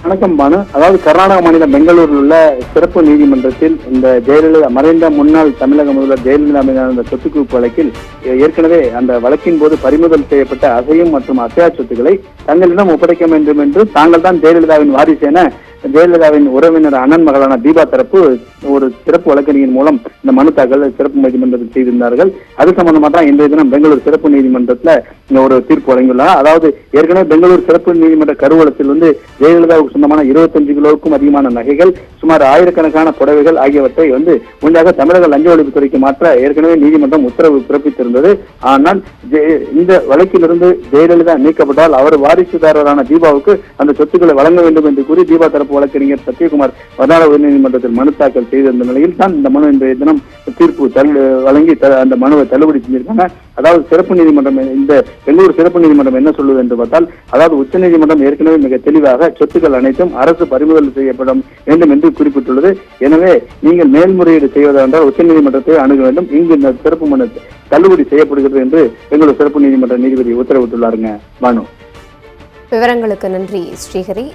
வணக்கம் பானு. அதாவது கர்நாடக மாநிலம் பெங்களூரில் உள்ள சிறப்பு நீதிமன்றத்தில் இந்த ஜெயலலிதா மறைந்த முன்னாள் தமிழக முதல்வர் ஜெயலலிதா மீதான இந்த சொத்து குவிப்பு வழக்கில் ஏற்கனவே அந்த வழக்கின் போது பறிமுதல் செய்யப்பட்ட அசையும் மற்றும் அசையா சொத்துக்களை தங்களிடம் ஒப்படைக்க வேண்டும் என்று தாங்கள் தான் ஜெயலலிதாவின் வாரிசு என ஜெயலலிதாவின் உறவினர் அண்ணன் மகளான தீபா தரப்பு ஒரு சிறப்பு வழக்கறிஞர் மூலம் இந்த மனு தாக்கல் சிறப்பு நீதிமன்றத்தில் செய்திருந்தார்கள். அது சம்பந்தமா தான் இன்றைய தினம் பெங்களூர் சிறப்பு நீதிமன்றத்தில் ஒரு தீர்ப்பு வழங்கியுள்ளார். அதாவது ஏற்கனவே பெங்களூர் சிறப்பு நீதிமன்ற கருவூலத்தில் ஜெயலலிதாவுக்கு சொந்தமான 25 கிலோவுக்கும் அதிகமான நகைகள், சுமார் ஆயிரக்கணக்கான புடவைகள் ஆகியவற்றை முன்னதாக தமிழக லஞ்ச ஒழிப்புத்துறைக்கு மாற்ற ஏற்கனவே நீதிமன்றம் உத்தரவு பிறப்பித்திருந்தது. ஆனால் இந்த வழக்கிலிருந்து ஜெயலலிதா நீக்கப்பட்டால் அவர் வாரிசுதாரரான தீபாவுக்கு அந்த சொத்துக்களை வழங்க வேண்டும் என்று கூறி தீபா தரப்பு வழக்கறிஞர் சத்யகுமார் வர்ணால உயர்நீதிமன்றத்தில் மனு தாக்கல் செய்திருந்த நிலையில் தான் இந்த மனு இன்றைய தினம் தீர்ப்பு வழங்கி அந்த மனுவை தள்ளுபடி செஞ்சிருக்காங்க. அதாவது சிறப்பு நீதிமன்றம், இந்த பெங்களூர் சிறப்பு நீதிமன்றம் என்ன சொல்லுவது என்று பார்த்தால், அதாவது உச்ச நீதிமன்றம் ஏற்கனவே மிக தெளிவாக சொத்துக்கள் அனைத்தும் அரசு பறிமுதல் செய்யப்பட வேண்டும் என்று குறிப்பிட்டுள்ளது. எனவே நீங்கள் மேல்முறையீடு செய்வதென்றால் உச்ச நீதிமன்றத்தை அணுக வேண்டும். இங்கு இந்த சிறப்பு மனு தள்ளுபடி செய்யப்படுகிறது என்று பெங்களூர் சிறப்பு நீதிமன்ற நீதிபதி உத்தரவிட்டுள்ளாருங்க. பானு. விவரங்களுக்கு நன்றி ஸ்ரீஹரி.